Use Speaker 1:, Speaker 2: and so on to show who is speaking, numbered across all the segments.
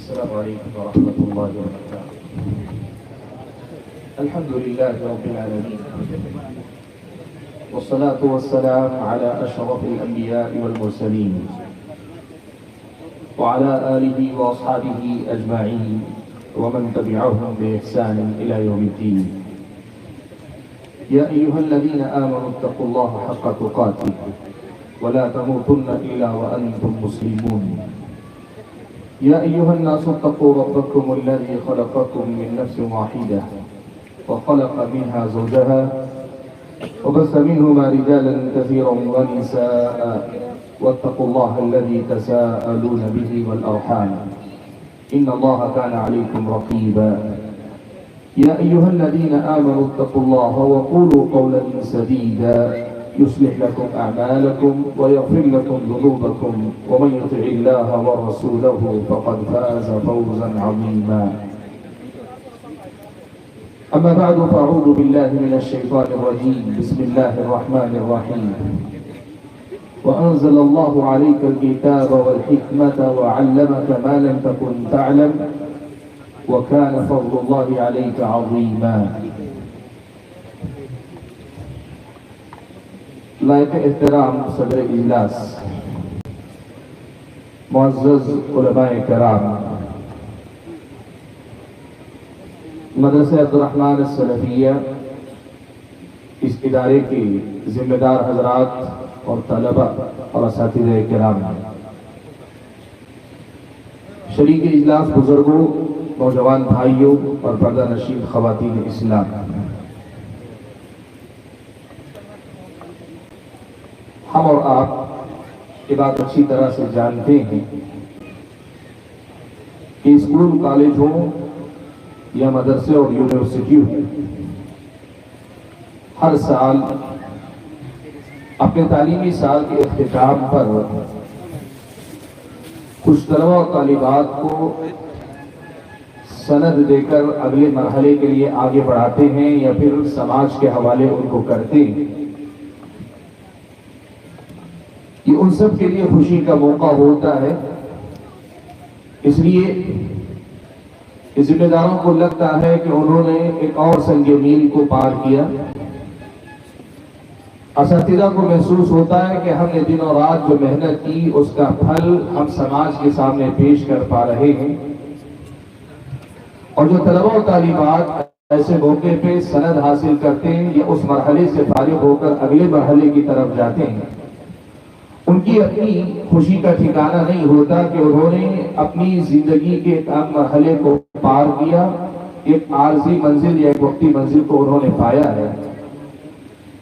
Speaker 1: السلام عليكم ورحمة الله وبركاته. الحمد لله رب العالمين، والصلاة والسلام على أشرف الأنبياء والمرسلين وعلى آله وأصحابه أجمعين ومن تبعهم بإحسان إلى يوم الدين. يا أيها الذين آمنوا اتقوا الله حق تقاته ولا تموتن إلا وأنتم مسلمون. يا أيها الناس اتقوا ربكم الذي خلقكم من نفس واحدة وخلق منها زوجها وبث منهما رجالا كثيرا ونساء واتقوا الله الذي تساءلون به والأرحام إن الله كان عليكم رقيبا. يا أيها الذين آمنوا اتقوا الله وقولوا قولا سديدا يصلح لكم أعمالكم ويغفر لكم ذنوبكم ومن يطع الله ورسوله فقد فاز فوزا عظيما. أما بعد فأعوذ بالله من الشيطان الرجيم. بسم الله الرحمن الرحيم. وأنزل الله عليك الكتاب والحكمة وعلمك ما لم تكن تعلم وكان فضل الله عليك عظيما. لائق احترام صدر اجلاس، معزز علماء کرام، مدرسہ عبدالرحمن السلفیہ اس ادارے کے ذمہ دار حضرات اور طلبہ اور اساتذہ کرام، شریک اجلاس بزرگوں، نوجوان بھائیوں اور پردہ نشین خواتین اسلام، ہم اور آپ یہ بات اچھی طرح سے جانتے ہیں کہ اسکول، کالج ہوں یا مدرسے اور یونیورسٹی ہوں، ہر سال اپنے تعلیمی سال کے اختتام پر کچھ طلبہ اور طالبات کو سند دے کر اگلے مرحلے کے لیے آگے بڑھاتے ہیں یا پھر سماج کے حوالے ان کو کرتے ہیں۔ یہ ان سب کے لیے خوشی کا موقع ہوتا ہے، اس لیے ذمہ داروں کو لگتا ہے کہ انہوں نے ایک اور سنگ میل کو پار کیا۔ اساتذہ کو محسوس ہوتا ہے کہ ہم نے دن اور رات جو محنت کی اس کا پھل ہم سماج کے سامنے پیش کر پا رہے ہیں، اور جو طلبہ و طالبات ایسے موقع پہ سند حاصل کرتے ہیں یا اس مرحلے سے فارغ ہو کر اگلے مرحلے کی طرف جاتے ہیں، ان کی اپنی خوشی کا ٹھکانہ نہیں ہوتا کہ انہوں نے اپنی زندگی کے ایک مرحلے کو پار کیا، ایک عارضی منزل یا ایک وقتی منزل کو انہوں نے پایا ہے۔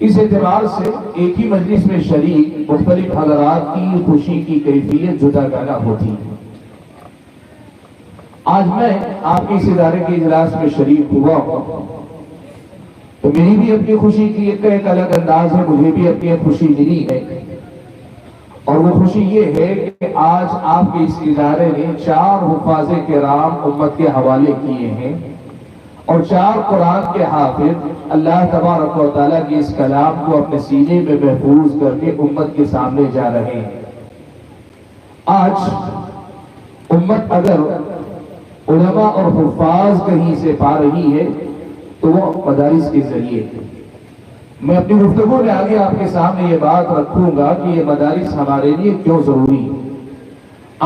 Speaker 1: اس اعتبار سے ایک ہی مجلس میں شریک مختلف حضرات کی خوشی کی کیفیت جدا گانا ہوتی ہے۔ آج میں آپ کے اس ادارے کے اجلاس میں شریک ہوا ہوں تو میری بھی اپنی خوشی کی ایک الگ انداز ہے، مجھے بھی اپنی خوشی ملی ہے، اور وہ خوشی یہ ہے کہ آج آپ کے اس ادارے نے 4 حفاظ کرام امت کے حوالے کیے ہیں اور 4 قرآن کے حافظ اللہ تبارک و تعالیٰ کی اس کلام کو اپنے سینے میں محفوظ کر کے امت کے سامنے جا رہے ہیں۔ آج امت اگر علماء اور حفاظ کہیں سے پا رہی ہے تو وہ مدارس کے ذریعے۔ میں اپنی گفتگو میں آگے آپ کے سامنے یہ بات رکھوں گا کہ یہ مدارس ہمارے لیے کیوں ضروری ہے۔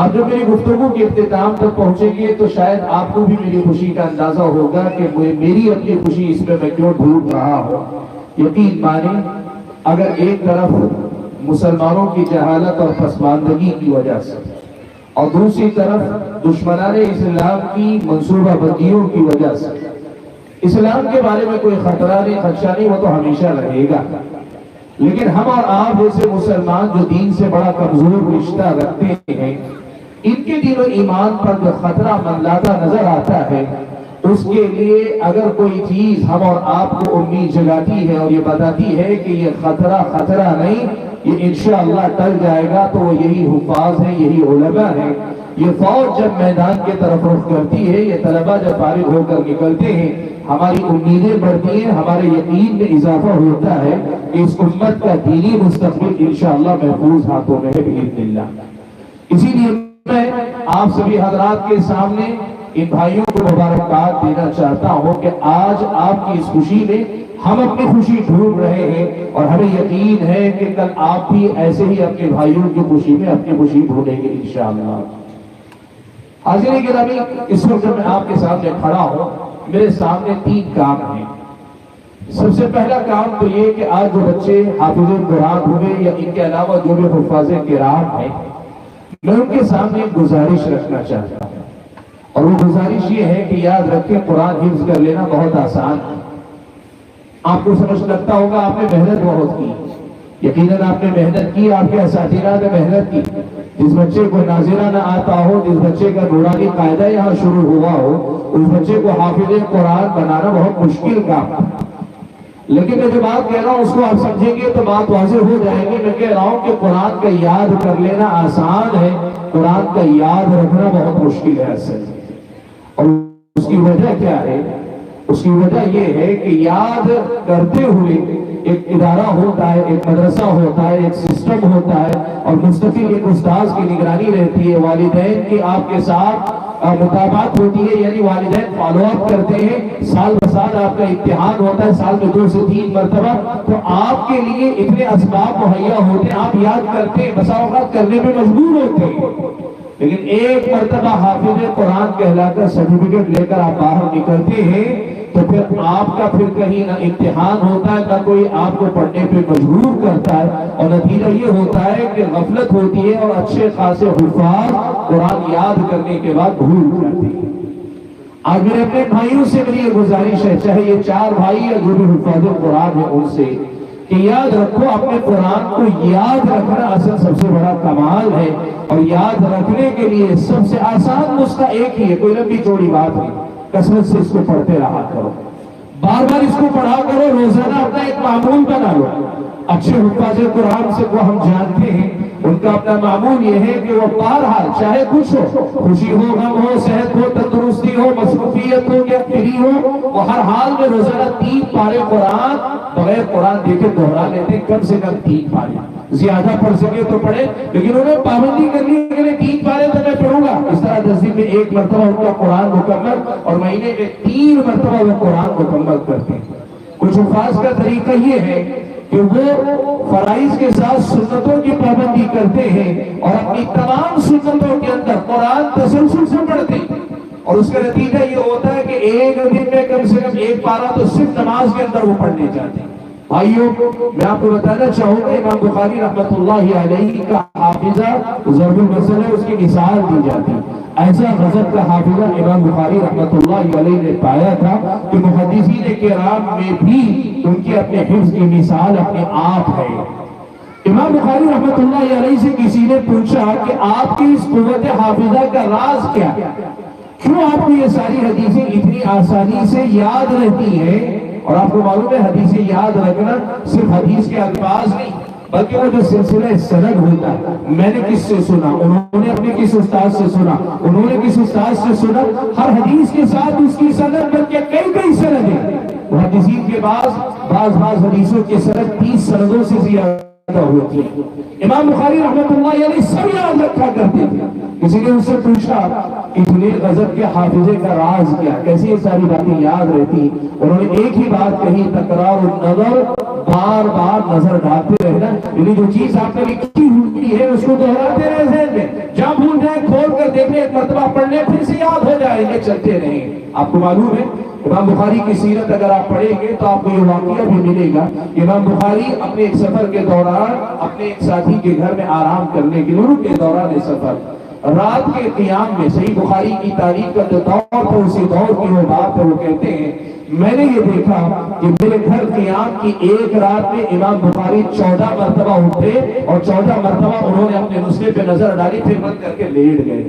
Speaker 1: آپ جب میری گفتگو کے اختتام تک پہنچیں گے تو شاید آپ کو بھی میری خوشی کا اندازہ ہوگا کہ میری اپنی خوشی اس میں کیوں ڈھونڈ رہا ہوں۔ یقین مانیں، اگر ایک طرف مسلمانوں کی جہالت اور پسماندگی کی وجہ سے اور دوسری طرف دشمنان اسلام کی منصوبہ بندیوں کی وجہ سے اسلام کے بارے میں کوئی خطرہ نہیں، خدشہ نہیں، وہ تو ہمیشہ رہے گا، لیکن ہم اور آپ جیسے مسلمان جو دین سے بڑا کمزور رشتہ رکھتے ہیں، ان کے دین و ایمان پر جو خطرہ منلاتا نظر آتا ہے، اس کے لیے اگر کوئی چیز ہم اور آپ کو امید جگاتی ہے اور یہ بتاتی ہے کہ یہ خطرہ نہیں، یہ انشاءاللہ ٹل جائے گا، تو وہ یہی حفاظ ہیں، یہی علماء ہیں۔ یہ فوج جب میدان کے طرف رخ کرتی ہے، یہ طلبہ جب فارغ ہو کر نکلتے ہیں، ہماری امیدیں بڑھتی ہیں، ہمارے یقین میں اضافہ ہوتا ہے کہ اس امت کا دینی مستقبل انشاءاللہ محفوظ ہاتھوں میں ہے بإذن اللہ۔ اسی لیے میں آپ سبھی حضرات کے سامنے ان بھائیوں کو مبارکباد دینا چاہتا ہوں کہ آج آپ کی اس خوشی میں ہم اپنی خوشی ڈھونڈ رہے ہیں، اور ہمیں یقین ہے کہ کل آپ بھی ایسے ہی اپنے بھائیوں کی خوشی میں اپنی خوشی ڈھونڈیں گے انشاءاللہ۔ حاضرین گرامی، اس وقت میں آپ کے سامنے کھڑا ہوں، میرے سامنے 3 کام ہیں۔ سب سے پہلا کام تو یہ کہ آج جو بچے حافظ قرآن ہوئے یا ان کے علاوہ جو بھی حفاظ کرام ہیں، میں ان کے سامنے ایک گزارش رکھنا چاہتا ہوں، اور وہ گزارش یہ ہے کہ یاد رکھیں قرآن حفظ کر لینا بہت آسان ہے۔ آپ کو سمجھ لگتا ہوگا آپ نے محنت بہت کی، یقیناً آپ نے محنت کی، آپ کے اساتذہ نے محنت کی۔ جس بچے کو ناظرہ نہ آتا ہو، جس بچے کا نورانی قاعدہ یہاں شروع ہوا ہو، اس بچے کو حافظ قرآن بنانا بہت مشکل کام ہے۔ لیکن میں جو بات کہہ رہا ہوں اس کو آپ سمجھیں گے تو بات واضح ہو جائے گی۔ میں کہہ رہا ہوں کہ قرآن کا یاد کر لینا آسان ہے، قرآن کا یاد رکھنا بہت مشکل ہے اصل۔ اور اس کی وجہ کیا ہے؟ اس کی وجہ یہ ہے کہ یاد کرتے ہوئے ایک ادارہ ہوتا ہے، ایک مدرسہ ہوتا ہے، ایک سسٹم ہوتا ہے، اور مستقل ایک استاذ کی نگرانی رہتی ہے، والدین کی آپ کے ساتھ مطابقت ہوتی ہے، یعنی والدین فالو اپ کرتے ہیں، سال بسال آپ کا امتحان ہوتا ہے، سال میں 2 سے 3 مرتبہ، تو آپ کے لیے اتنے اسباب مہیا ہوتے ہیں، آپ یاد کرتے ہیں، بسا اوقات کرنے میں مجبور ہوتے ہیں، لیکن ایک مرتبہ حافظ قرآن کہلا کر سرٹیفکیٹ لے کر آپ باہر نکلتے ہیں تو پھر آپ کا پھر کہیں نہ امتحان ہوتا ہے، نہ کوئی آپ کو پڑھنے پہ مجبور کرتا ہے، اور نتیجہ یہ ہوتا ہے کہ غفلت ہوتی ہے اور اچھے خاصے حفاظ قرآن یاد کرنے کے بعد بھول جاتے ہیں۔ آج میرے اپنے بھائیوں سے میری یہ گزارش ہے، چاہے یہ 4 بھائی یا جو بھی حفاظ قرآن ہے ان سے، کہ یاد رکھو اپنے قرآن کو یاد رکھنا اصل سب سے بڑا کمال ہے، اور یاد رکھنے کے لیے سب سے آسان نسخہ ایک ہی ہے، کوئی لمبی چوڑی بات نہیں، کثرت سے اس کو پڑھتے رہا کرو، بار بار اس کو پڑھا کرو، روزانہ اپنا ایک معمول بنا لو۔ اچھے حفاظ قرآن سے وہ ہم جانتے ہیں، ان کا اپنا معمول یہ ہے کہ وہ بہرحال چاہے کچھ ہو، خوشی ہو، غم ہو، صحت ہو، تندرستی ہو، مصروفیت ہو یا فری ہو، وہ ہر حال میں روزانہ 3 پارے قرآن بغیر قرآن دیکھے دہرا لیتے، کم سے کم 3 پارے، زیادہ پڑھ سکے تو پڑھے، لیکن انہیں پابندی کرنی ہے کہ 3 پارے تو میں پڑھوں گا۔ اس طرح 10 دن میں 1 مرتبہ ان کا قرآن مکمل، اور مہینے میں 3 مرتبہ وہ قرآن مکمل کرتے ہیں۔ کچھ حفاظ کا طریقہ یہ ہے کہ وہ فرائض کے ساتھ سنتوں کی پابندی کرتے ہیں، اور اپنی تمام سنتوں کے اندر قرآن تسلسل سے پڑھتے ہیں، اور اس کا نتیجہ یہ ہوتا ہے کہ ایک دن میں کم سے کم 1 پارہ تو صرف نماز کے اندر وہ پڑھنے جاتے ہیں۔ بھائیوں، میں آپ کو بتانا چاہوں گا امام بخاری رحمت اللہ علیہ کا حافظہ ضرب المثل ہے، اس کی مثال دی جاتی ہے۔ ایسا غضب کا حافظہ امام بخاری رحمت اللہ علیہ نے پایا تھا کہ محدثین کرام میں بھی ان کے اپنے حفظ کی مثال اپنے آپ ہے۔ امام بخاری رحمت اللہ علیہ سے کسی نے پوچھا کہ آپ کی اس قوت حافظہ کا راز کیا ہے؟ کیوں آپ کو یہ ساری حدیثیں اتنی آسانی سے یاد رہتی ہیں؟ اور آپ کو معلوم ہے حدیثیں یاد رکھنا صرف حدیث کے الفاظ نہیں، بلکہ وہ جو سلسلہ سند ہوتا ہے، میں نے کس سے سنا، انہوں نے اپنے کس استاد سے سنا، انہوں نے کس استاد سے سنا، ہر حدیث کے ساتھ اس کی سند، بلکہ کئی سند ہیں۔ محدثین کے بعض حدیثوں کے سند 30 سندوں سے زیادہ ہوتی ہے۔ امام بخاری رحمت اللہ علیہ سب یاد رکھا کرتے تھے۔ کسی نے ان سے پوچھا اتنے غضب کے حافظے کا راز کیا، کیسے یہ ساری باتیں یاد رہتی؟ انہوں نے ایک ہی بات کہی، تکرار النظر، بار بار نظر ڈالتے رہنا، یعنی جو چیز آپ نے لکھی ہوئی ہے اس کو دہراتے رہے ذہن میں، جہاں بھول جائیں کھول کر دیکھیں، ایک مرتبہ پڑھنے پھر سے یاد ہو جائے گے، چلتے رہیں۔ آپ کو معلوم ہے امام بخاری کی سیرت اگر آپ پڑھیں گے تو آپ کو یہ واقعہ بھی ملے گا۔ امام بخاری اپنے ایک سفر کے دوران اپنے ایک ساتھی کے گھر میں آرام کرنے کے لیے کے دوران سفر رات کے قیام میں، صحیح بخاری کی تاریخ کا جو دور تھا اسی دور کی وہ بات ہے، وہ کہتے ہیں میں نے یہ دیکھا کہ میرے گھر قیام کی ایک رات میں امام بخاری 14 مرتبہ اٹھے، اور 14 مرتبہ انہوں نے اپنے نسخے پہ نظر ڈالی، پھر بند کر کے لیٹ گئے۔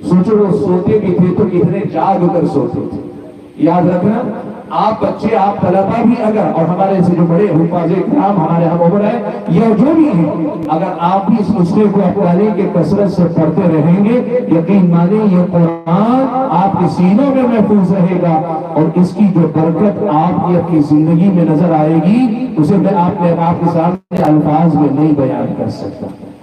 Speaker 1: سوچو وہ سوتے بھی تھے تو کتنے جاگ کر سوتے تھے۔ یاد رکھنا، آپ بچے، آپ طلبہ بھی اگر، اور ہمارے سے جو بڑے حفاظ کرام ہمارے ہم عمر ہیں یا جو بھی ہیں، اگر آپ بھی اس نسخے کو اپنانے کے کثرت سے پڑھتے رہیں گے، یقین مانیں یہ قرآن آپ کے سینوں میں محفوظ رہے گا، اور اس کی جو برکت آپ کی اپنی زندگی میں نظر آئے گی اسے میں آپ کے سامنے الفاظ میں نہیں بیان کر سکتا۔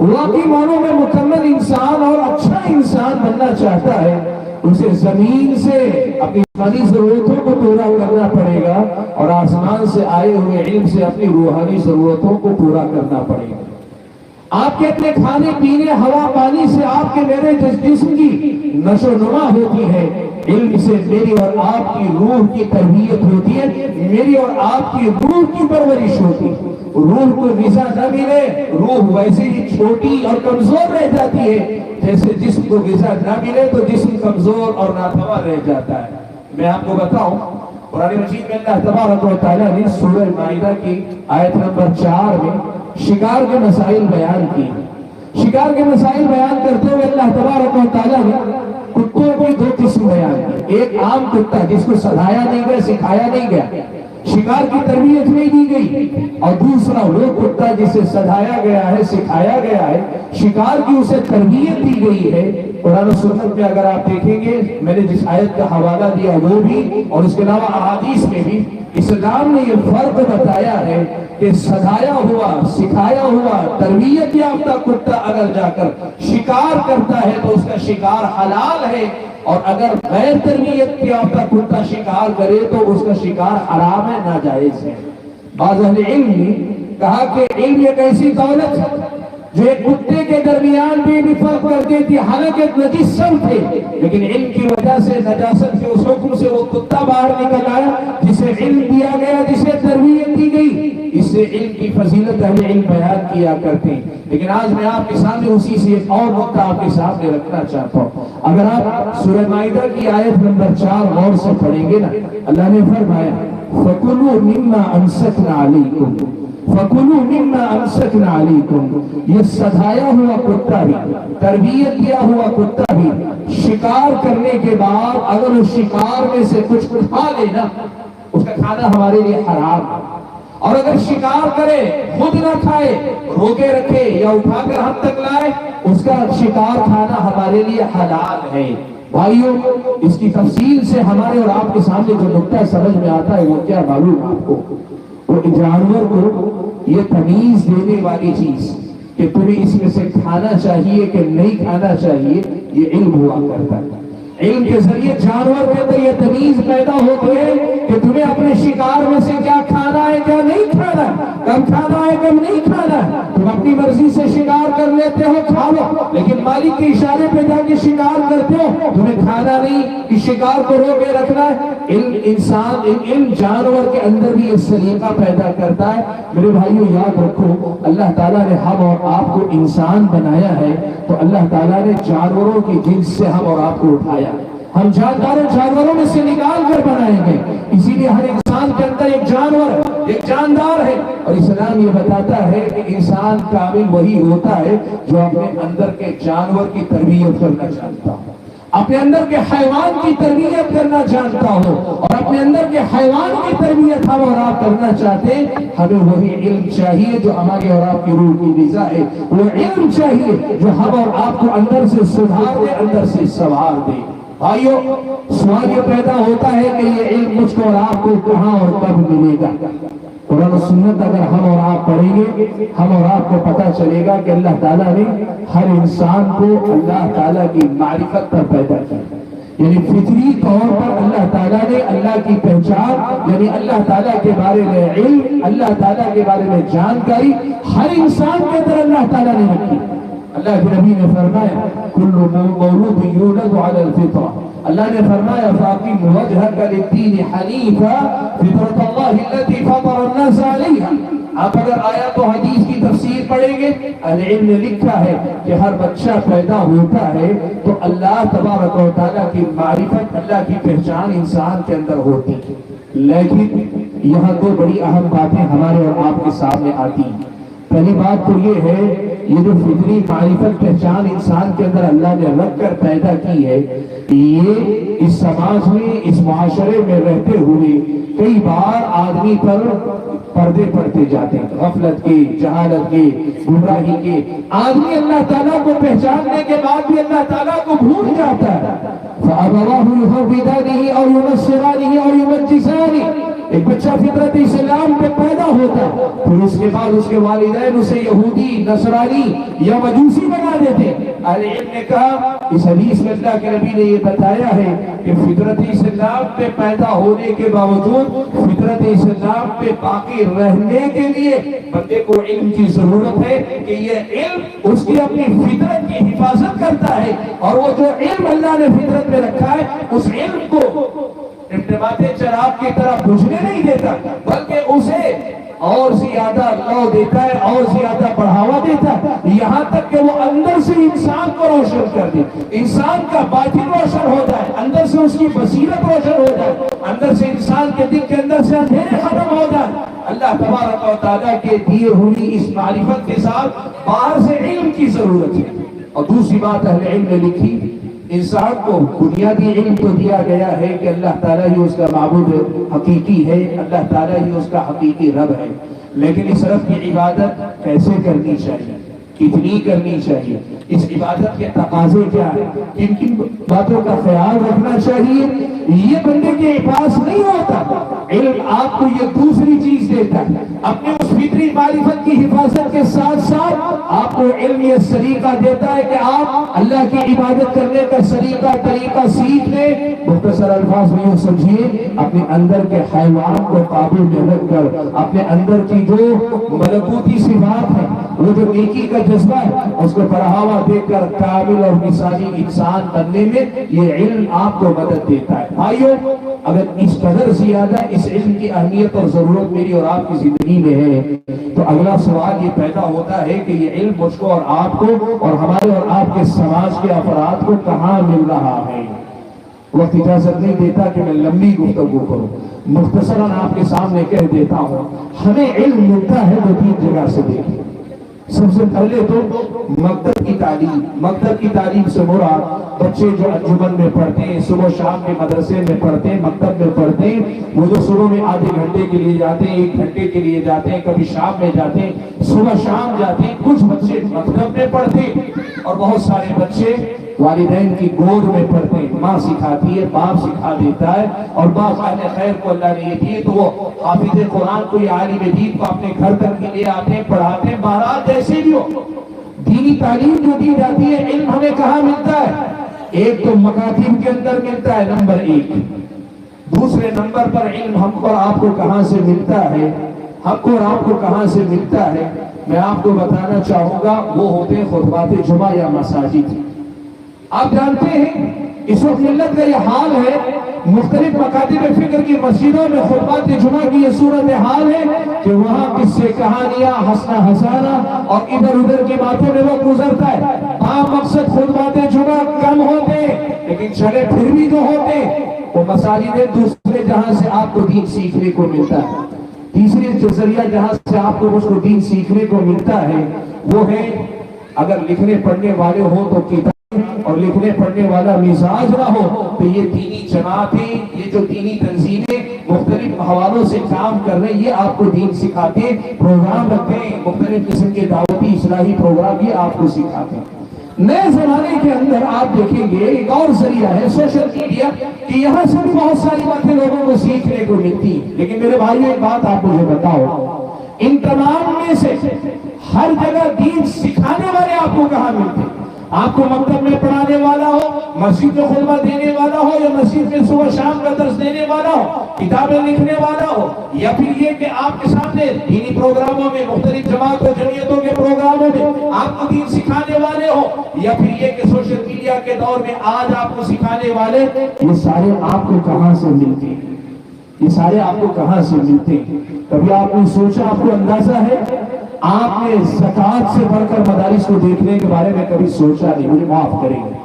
Speaker 1: واقعی معنوں میں مکمل انسان اور اچھا انسان بننا چاہتا ہے، اسے زمین سے اپنی جسمانی ضرورتوں کو پورا کرنا پڑے گا اور آسمان سے آئے ہوئے علم سے اپنی روحانی ضرورتوں کو پورا کرنا پڑے گا۔ آپ کے اپنے کھانے پینے ہوا پانی سے آپ کے میرے جسم کی نشو و نما ہوتی ہے، علم سے میری اور آپ کی روح کی تربیت ہوتی ہے، میری اور آپ کی روح کی پرورش ہوتی ہے۔ روح کو غذا نہ ملے، روح ویسے ہی چھوٹی اور کمزور رہ جاتی ہے، جیسے جسم کو غذا نہ ملے تو جسم کمزور اور ناتواں رہ جاتا ہے۔ میں آپ کو بتاؤں، قرآن مجید میں اللہ تبارک و تعالیٰ نے سورہ مائدہ کی آیت نمبر 4 میں شکار کے مسائل بیان کیے۔ شکار کے مسائل بیان کرتے ہوئے اللہ تبارک و تعالیٰ نے کتوں کی 2 قسم بیان کی۔ ایک عام کتا جس کو سکھایا نہیں گیا، سکھایا نہیں گیا، شکار کی تربیت نہیں دی گئی، اور دوسرا وہ کتا جسے سکھایا گیا ہے، سکھایا گیا ہے، شکار کی اسے تربیت دی گئی ہے۔ قرآن و سنت میں اگر آپ دیکھیں گے، میں نے جس آیت کا حوالہ دیا وہ بھی اور اس کے علاوہ احادیث میں بھی اسلام نے یہ فرق بتایا ہے کہ سکھایا ہوا، سکھایا ہوا، تربیت یافتہ کتا اگر جا کر شکار کرتا ہے تو اس کا شکار حلال ہے، اور اگر غیر تربیت یافتہ کتا شکار کرے تو اس کا شکار حرام ہے، ناجائز ہے۔ بعض اہل علم نے کہا کہ علم ایک ایسی دولت ہے جو ایک کتے کے درمیان بھی فرق کر دیتی، حالانکہ نجس سب تھے، لیکن علم کی وجہ سے نجاست کے اس حکم سے وہ کتا باہر نکل آیا جسے علم دیا گیا، جسے تربیت دی گئی۔ اس سے علم کی فضیلت اہل علم بیان کیا کرتے ہیں۔ لیکن آج میں آپ کے سامنے اسی سے ایک اور نقطہ آپ کے سامنے رکھنا چاہتا ہوں۔ اگر آپ سورہ مائدہ کی آیت نمبر 4 غور سے پڑھیں گے نا، اللہ نے فرمایا فَكُلُوا مِمَّا أَمْسَكْنَا عَلَيْكُمْ فَكُلُوا مِمَّا أَمْسَكْنَا عَلَيْكُمْ۔ یہ سدھایا ہوا کتا بھی، تربیت کیا ہوا کتا بھی شکار کرنے کے بعد اگر اس شکار میں سے کچھ کھا لے نا، اس کا کھانا ہمارے لیے حرام ہے، اور اگر شکار کرے خود نہ کھائے، روکے رکھے یا اٹھا کر ہم تک لائے، اس کا شکار کھانا ہمارے لیے حلال ہے۔ بھائیوں، اس کی تفصیل سے ہمارے اور آپ کے سامنے جو نقطہ سمجھ میں آتا ہے وہ کیا معلوم آپ کو؟ وہ جانور کو یہ تمیز دینے والی چیز کہ تمہیں اس میں سے کھانا چاہیے کہ نہیں کھانا چاہیے، یہ علم ہوا کرتا ہے۔ علم کے ذریعے جانور کے اندر یہ تمیز پیدا ہوتی ہے کہ تمہیں اپنے شکار میں سے کیا کھانا ہے، کیا نہیں کھانا، کم کھانا ہے، کم نہیں کھانا ہے۔ تم اپنی مرضی سے شکار کر لیتے ہو، کھا لو، لیکن مالک کے اشارے پہ جا کے شکار کرتے ہو، تمہیں کھانا نہیں، اس شکار کو روکے رکھنا ہے۔ علم جانور کے اندر بھی اس سلیقہ پیدا کرتا ہے۔ میرے بھائیو یاد رکھو، اللہ تعالیٰ نے ہم اور آپ کو انسان بنایا ہے تو اللہ تعالیٰ نے جانوروں کی جنس سے ہم اور آپ کو اٹھایا، ہم جانوروں میں سے نکال کر بنائیں گے۔ اسی لیے ہر انسان کے اندر ایک جانور، ایک جاندار ہے، اور اسلام یہ بتاتا ہے کہ انسان کامل وہی ہوتا ہے جو اپنے اندر کے جانور کی تربیت کرنا چاہتا ہو، اپنے اندر کے حیوان کی تربیت کرنا چاہتا ہو، اور اپنے اندر کے حیوان کی تربیت ہم اور آپ کرنا چاہتے ہیں۔ ہمیں وہی علم چاہیے جو ہمارے اور آپ کی روح کی غذا ہے، وہ علم چاہیے جو ہم اور آپ کو اندر سے سدھار دے، اندر سے سنوار دے۔ بھائیو، سوال یہ پیدا ہوتا ہے کہ یہ علم مجھ کو اور آپ کو کہاں اور کب ملے گا؟ قرآن و سنت اگر ہم اور آپ پڑھیں گے، ہم اور آپ کو پتہ چلے گا کہ اللہ تعالیٰ نے ہر انسان کو اللہ تعالیٰ کی معرفت پر پیدا کیا، یعنی فطری طور پر اللہ تعالیٰ نے اللہ کی پہچان، یعنی اللہ تعالیٰ کے بارے میں علم، اللہ تعالیٰ کے بارے میں جانکاری ہر انسان کے اندر اللہ تعالیٰ نے رکھی۔ اللہ کے نبی نے فرمایا کل مولود یولد علی الفطرہ، اللہ نے فرمایا فاقم وجہک للدین حنیفا فطرۃ اللہ التي فطر الناس علیہا۔ آپ اگر آیات و حدیث کی تفسیر پڑھیں گے، اہل علم نے لکھا ہے کہ ہر بچہ پیدا ہوتا ہے تو اللہ تبارک و تعالیٰ کی معرفت، اللہ کی پہچان انسان کے اندر ہوتی ہے، لیکن یہاں دو بڑی اہم باتیں ہمارے اور آپ کے سامنے آتی ہیں۔ پہلی بات تو یہ ہے، یہ جو فطری معرفت پہچان انسان کے اندر اللہ نے رکھ کر پیدا کی ہے، یہ اس سماج میں، اس معاشرے میں رہتے ہوئے کئی بار آدمی پر پردے پڑتے جاتے ہیں، غفلت کے، جہالت کے، گمراہی کے۔ آدمی اللہ تعالیٰ کو پہچاننے کے بعد بھی اللہ تعالیٰ کو بھول جاتا ہے۔ فَأَبَوَاهُ يُهَوِّدَانِهِ أَوْ يُنَصِّرَانِهِ أَوْ يُمَجِّسَانِهِ۔ ایک بچہ فطرت اسلام پہ پیدا ہوتا ہے، پھر اس کے بعد اس کے والدین اسے یہودی، نصرانی یا مجوسی بنا دیتے۔ اہل علم نے کہا اس حدیث میں اللہ کے نبی نے یہ بتایا ہے کہ فطرت اسلام پہ پیدا ہونے کے باوجود فطرت اسلام پہ باقی رہنے کے لیے بندے کو علم کی ضرورت ہے کہ یہ علم اس کی اپنی فطرت کی حفاظت کرتا ہے، اور وہ جو علم اللہ نے فطرت میں رکھا ہے اس علم کو ٹمٹماتے چراغ کی طرح بجھنے نہیں دیتا، بلکہ اسے اور زیادہ لو دیتا ہے، اور زیادہ بڑھاوا دیتا ہے، یہاں تک کہ وہ اندر سے انسان کو روشن کر دے، انسان کا باطن روشن ہو جائے، اندر سے اس کی بصیرت روشن ہو جائے، اندر سے انسان کے دل کے اندر سے اندھیرے ختم ہو جائے۔ اللہ تبارک و تعالیٰ کے دیے ہوئی اس معرفت کے ساتھ باہر سے علم کی ضرورت ہے۔ اور دوسری بات اہل علم نے لکھی، انسان کو بنیادی علم تو دیا گیا ہے کہ اللہ تعالیٰ ہی اس کا معبود حقیقی ہے، اللہ تعالیٰ ہی اس کا حقیقی رب ہے، لیکن اس رب کی عبادت کیسے کرنی چاہیے، کتنی کرنی چاہیے، اس عبادت کے تقاضے کیا ہے، کن کن باتوں کا خیال رکھنا چاہیے، یہ بندے کے پاس نہیں ہوتا۔ علم آپ کو یہ دوسری چیز دیتا ہے، اپنے اس فطری معرفت کی حفاظت کے ساتھ ساتھ آپ کو علم یہ سلیقہ دیتا ہے کہ آپ اللہ کی عبادت کرنے کا طریقہ سیکھ لیں۔ مختصر الفاظ میں سمجھیے، اپنے اندر کے حیوان کو قابو میں رکھ کر اپنے اندر کی جو ملکوتی صفات ہے، وہ جو نیکی کا جذبہ ہے، اس کو بڑھاوا دے کر کامل اور مثالی انسان بننے میں یہ علم آپ کو مدد دیتا ہے۔ بھائیو، اگر اس قدر زیادہ اس علم کی اہمیت اور ضرورت میری اور آپ کی زندگی میں ہے تو اگلا سوال یہ پیدا ہوتا ہے کہ یہ علم مجھ کو اور آپ کو اور ہمارے اور آپ کے سماج کے افراد کو کہاں مل رہا ہے؟ وقت اجازت نہیں دیتا کہ میں لمبی گفتگو کروں، مختصراً آپ کے سامنے کہہ دیتا ہوں۔ ہمیں علم ملتا ہے دو تین جگہ سے، دیکھیں۔ سب سے پہلے تو مکتب کی تعلیم، مکتب کی تعلیم سے مراد بچے جو انجمن میں پڑھتے ہیں، صبح شام کے مدرسے میں پڑھتے ہیں، مکتب میں پڑھتے ہیں، وہ جو صبح میں آدھے گھنٹے کے لیے جاتے ہیں، 1 گھنٹے کے لیے جاتے ہیں، کبھی شام میں جاتے ہیں، صبح شام جاتے ہیں۔ کچھ بچے مکتب میں پڑھتے ہیں اور بہت سارے بچے والدین کی گود میں پڑھتے ہیں، ماں سکھاتی ہے، باپ سکھا دیتا ہے، اور بعض اہل خیر کو اللہ نے یہ دیے تو وہ حافظ قرآن کو یا عالم دین کو اپنے گھر تک لے آتے ہیں، پڑھاتے ہیں۔ بہرحال جیسے بھی ہو، دینی تعلیم جو دی جاتی ہے، علم ہمیں کہاں ملتا ہے؟ ایک تو مکاتب کے اندر ملتا ہے، نمبر 1۔ دوسرے نمبر پر علم ہم کو اور آپ کو کہاں سے ملتا ہے؟ ہم کو اور آپ کو کہاں سے ملتا ہے؟ میں آپ کو بتانا چاہوں گا، وہ ہوتے ہیں خطبات جمعہ یا مساجد۔ آپ جانتے ہیں اس وقت ملت کا یہ حال ہے، مختلف مکاتب فکر کی مسجدوں میں خطبات جمعہ کی یہ صورتحال ہے کہ وہاں قصے کہانیاں، ہنسنا ہنسانا اور ادھر ادھر کی باتوں میں وقت گزرتا ہے۔ عام مقصد خطبات جمعہ کم ہوتے، لیکن چلے پھر بھی جو ہوتے وہ مساجد دوسرے جہاں سے آپ کو دین سیکھنے کو ملتا ہے۔ تیسری جو ذریعہ جہاں سے آپ کو مجھ کو دین سیکھنے کو ملتا ہے وہ ہے، اگر لکھنے پڑھنے والے ہو تو کتاب، اور لکھنے پڑھنے والا مزاج نہ ہو تو یہ دینی جماعتیں، یہ جو دینی تنظیمیں مختلف حوالوں سے کام کر رہے ہیں، یہ آپ کو دین سکھاتے ہیں، پروگرام رکھتے ہیں، مختلف قسم کے دعوتی اصلاحی پروگرام یہ آپ کو سکھاتے ہیں۔ نئے زمانے کے اندر آپ دیکھیں گے ایک اور ذریعہ ہے سوشل میڈیا، کہ یہاں سے بھی بہت ساری باتیں لوگوں کو سیکھنے کو ملتی ہیں۔ لیکن میرے بھائی ایک بات آپ مجھے بتاؤ، ان تمام میں سے ہر جگہ دین سکھانے والے آپ کو کہاں ملتے ہیں؟ آپ کو مکتب میں پڑھانے والا ہو، مسجد میں خطبہ دینے والا ہو، یا مسجد میں صبح شام کا درس دینے والا ہو، کتابیں لکھنے والا ہو، یا پھر یہ کہ آپ کے سامنے دینی پروگراموں میں، مختلف جماعت و جمعیتوں کے پروگراموں میں آپ کو دین سکھانے والے ہو، یا پھر یہ کہ سوشل میڈیا کے دور میں آج آپ کو سکھانے والے، یہ سارے آپ کو کہاں سے ملتے ہیں؟ یہ سارے آپ کو کہاں سے ملتے ہیں؟ کبھی آپ نے سوچا، آپ کو اندازہ ہے آپ نے زکوٰۃ سے بڑھ کر مدارس کو دیکھنے کے بارے میں کبھی سوچا نہیں؟ مجھے معاف کریں گے،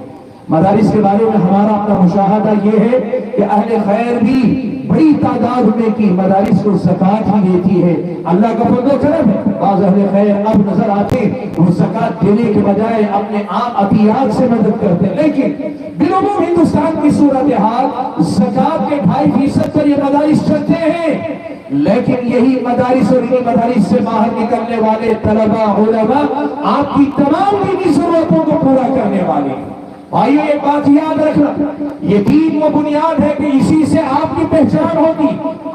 Speaker 1: مدارس کے بارے میں ہمارا اپنا مشاہدہ یہ ہے کہ اہل خیر بھی بڑی تعداد میں کی مدارس کو زکوٰۃ ہی دیتی ہے۔ اللہ کا فضل و کرم ہے، بعض اہل خیر اب نظر آتے وہ زکوٰۃ دینے کے بجائے اپنے عام عطیات سے مدد کرتے ہیں، لیکن بالعموم ہندوستان کی صورتحال زکوٰۃ کے 2.5% پر یہ مدارس چلتے ہیں، لیکن یہی مدارس اور انہی مدارس سے باہر نکلنے والے طلباء، علماء آپ کی تمام دینی ضرورتوں کو پورا کرنے والے ہیں۔ بھائیو ایک بات یاد رکھنا، یہ دین وہ بنیاد ہے کہ اسی سے آپ کی پہچان ہوگی،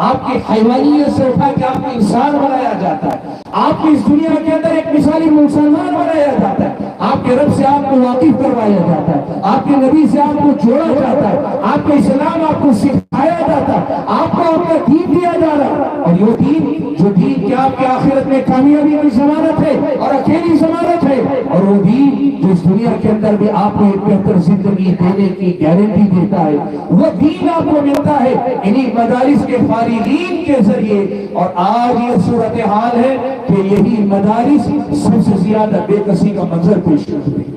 Speaker 1: آپ کی حیوانیت سے اٹھا کے آپ کو انسان بنایا جاتا ہے، آپ کی اس دنیا کے اندر ایک مثالی مسلمان بنایا جاتا ہے، آپ کے رب سے آپ کو واقف کروایا جاتا ہے، آپ کے نبی سے آپ کو جوڑا جاتا ہے، آپ کے اسلام آپ کو سکھایا جاتا ہے، آپ کو اپنا دین دیا جا رہا ہے، اور یہ دین جو دین کہ آپ کے آخرت میں کامیابی کی ضمانت ہے اور اکیلی ضمانت ہے، اور وہ دین جو اس دنیا کے اندر بھی آپ کو ایک بہتر زندگی دینے کی گارنٹی دیتا ہے، وہ دین آپ کو ملتا ہے انہی مدارس کے فارغین کے ذریعے۔ اور آج یہ صورتحال ہے کہ یہی مدارس سب سے زیادہ بے کسی کا منظر پیش کرتے ہیں۔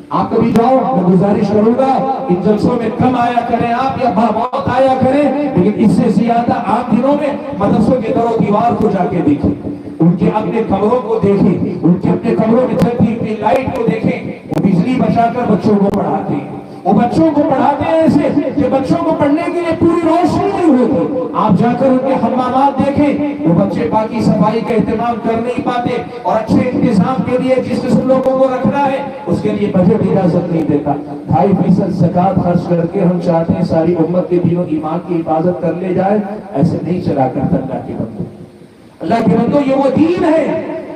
Speaker 1: آپ کبھی جاؤ، میں گزارش کروں گا ان جلسوں میں کم آیا کریں آپ، یا بہت آیا کریں، لیکن اس سے زیادہ آپ دنوں میں مدرسوں کے در و دیوار کو جا کے دیکھیں، ان کے اپنے کمروں کو دیکھیں، ان کے اپنے کمروں میں چلتی ہوئی لائٹ کو دیکھیں، وہ بجلی بچا کر بچوں کو پڑھاتے ہیں، وہ بچوں کو پڑھاتے ہیں ایسے کہ بچوں کو پڑھنے کے لیے پوری روشنی نہیں ہوتی۔ آپ جا کر ان کے حمامات دیکھیں، وہ بچے باقی صفائی کا اہتمام کر نہیں پاتے، اور اچھے انتظام کے لیے جس قسم لوگوں کو رکھنا ہے اس کے لیے بجٹ اجازت نہیں دیتا۔ 2.5% زکوٰۃ خرچ کر کے ہم چاہتے ہیں ساری امت کے دین و ایمان کی حفاظت کر لے جائے، ایسے نہیں چلا کرتا اللہ کے بندو۔ اللہ کے بندو، یہ وہ دین ہے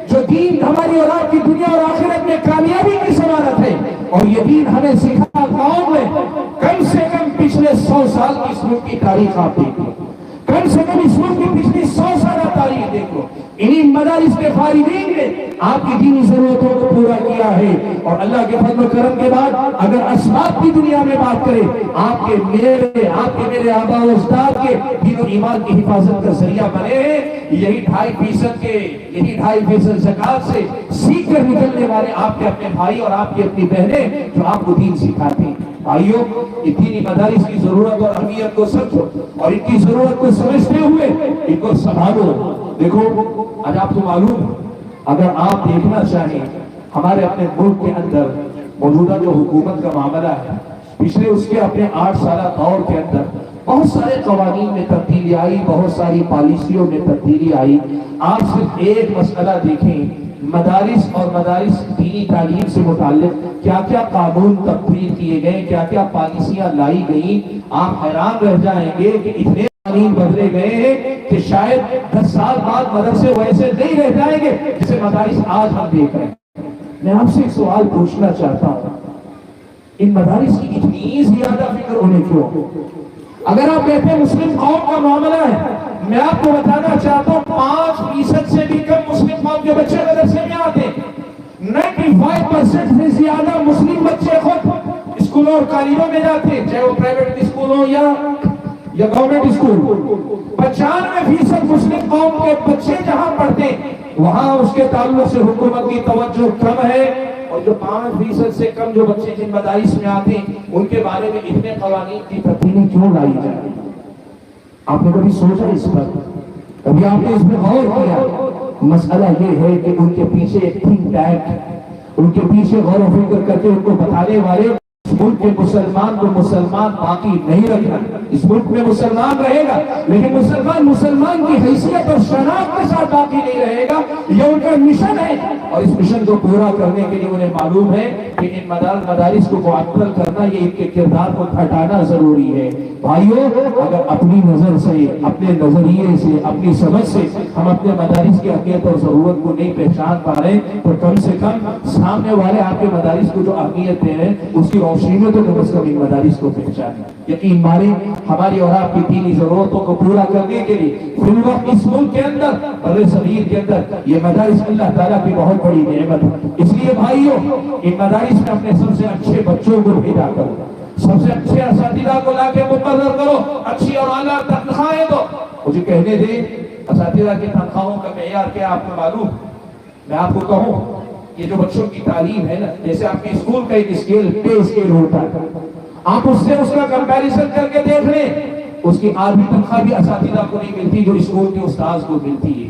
Speaker 1: جو دین ہماری اور آپ کی دنیا اور آخرت میں کامیابی کی ضمانت ہے، اور یہ دین ہمیں سکھا قوم میں کم سے کم پچھلے 100 سال کی اس ملک کی تاریخ آپ دیکھیں، کم سے کم اس ملک کی پچھلی 100 سالہ تاریخ دیکھو، انہی مدارس کے فارغین نے آپ کی دینی ضرورتوں کو پورا کیا ہے۔ اور اللہ کے فضل و کرم کے بعد اگر اسباب کی دنیا میں بات کریں، آپ کے میرے آبا و اجداد کے دین و ایمان کی حفاظت کا ذریعہ بنے ہیں یہی 2.5% زکوٰۃ سے سیکھ کر نکلنے والے آپ کے اپنے بھائی اور آپ کی اپنی بہنیں جو آپ کو دین سکھاتے ہیں۔ بھائیوں، یہ دینی مدارس کی ضرورت اور اہمیت کو سمجھو، اور ان کی ضرورت کو سمجھتے ہوئے ان کو سنبھالو۔ دیکھو، آج آپ کو معلوم ہے، اگر آپ دیکھنا چاہیں ہمارے اپنے ملک کے اندر موجودہ جو حکومت کا معاملہ ہے، پچھلے اس کے اپنے 8 سالہ دور کے اندر بہت سارے قوانین میں تبدیلی آئی، بہت ساری پالیسیوں میں تبدیلی آئی۔ آپ صرف ایک مسئلہ دیکھیں، مدارس اور مدارس دینی تعلیم سے متعلق کیا کیا قانون تبدیل کیے گئے، کیا کیا پالیسیاں لائی گئیں، آپ حیران رہ جائیں گے کہ اتنے قوانین بدلے گئے ہیں کہ شاید 10 سال بعد مدرسے ویسے نہیں رہ جائیں گے جسے مدارس آج ہم دیکھ رہے ہیں۔ میں آپ سے ایک سوال پوچھنا چاہتا ہوں، ان مدارس کی اتنی زیادہ فکر ہونے کیوں؟ اگر آپ کہتے ہیں مسلم قوم کا معاملہ ہے، میں آپ کو بتانا چاہتا ہوں 5% سے بھی کم مسلم قوم کے بچے مدرسے میں آتے ہیں۔ 95% سے زیادہ مسلم بچے خود اسکولوں اور کالجوں میں جاتے ہیں، چاہے وہ پرائیویٹ اسکول ہو یا گورنمنٹ اسکول۔ 95% مسلم قوم کے بچے جہاں پڑھتے ہیں وہاں اس کے تعلق سے حکومت کی توجہ کم ہے، اور جو 5% سے کم جو بچے جن مدارس میں آتے ہیں ان کے بارے میں اتنے قوانین کی تبدیلی کیوں لائی جائے؟ آپ نے کبھی سوچا اس پر؟ کبھی آپ نے اس میں غور کیا؟ مسئلہ یہ ہے کہ ان کے پیچھے ایک تھنک ٹینک، ان کے پیچھے غور و فکر کر کے ان کو بتانے والے اس ملک کے مسلمان کو مسلمان باقی نہیں رکھنا۔ اس ملک میں مسلمان رہے گا لیکن مسلمان کی حیثیت اور شناخت کے ساتھ باقی نہیں رہے گا، یہ ان کا مشن ہے، اور اس مشن کو پورا کرنے کے لیے انہیں معلوم ہے کہ ان مدارس کو معطل کرنا، یہ ان کے کردار کو گھٹانا ضروری ہے۔ بھائیوں، اگر اپنی نظر سے، اپنے نظریے سے، اپنی سمجھ سے ہم اپنے مدارس کی اہمیت اور ضرورت کو نہیں پہچان پا رہے تو کم سے کم سامنے والے آپ کے مدارس کو جو اہمیت دے رہے ہیں اس کی روشنی میں تو کم از کم ان مدارس کو پہچانیں۔ یقین مانیں، ہماری اور آپ کی دینی ضرورتوں کو پورا کرنے کے لیے فی الوقت اس ملک کے اندر، بر صغیر کے اندر، یہ مدارس اللہ تعالیٰ کی بہت بڑی نعمت ہے۔ اس لیے بھائیوں، ان مدارس میں اپنے سب سے اچھے بچوں کو بھیجا کرو، سب سے اچھے اساتذہ کو لا کے مقرر کرو، اچھی اور اعلیٰ تنخواہیں دو۔ مجھے کہنے دیں اساتذہ کی تنخواہوں کا معیار کیا آپ کو معلوم؟ میں آپ کو کہوں، یہ جو بچوں کی تعلیم ہے نا، جیسے آپ کے اسکول کا ایک اسکیل، پے اسکیل ہوتا ہے، آپ اس سے اس کا کمپیریزن کر کے دیکھ لیں، اس کی آدھی تنخواہ بھی اساتذہ کو نہیں ملتی جو اسکول کے استاذ کو ملتی ہے۔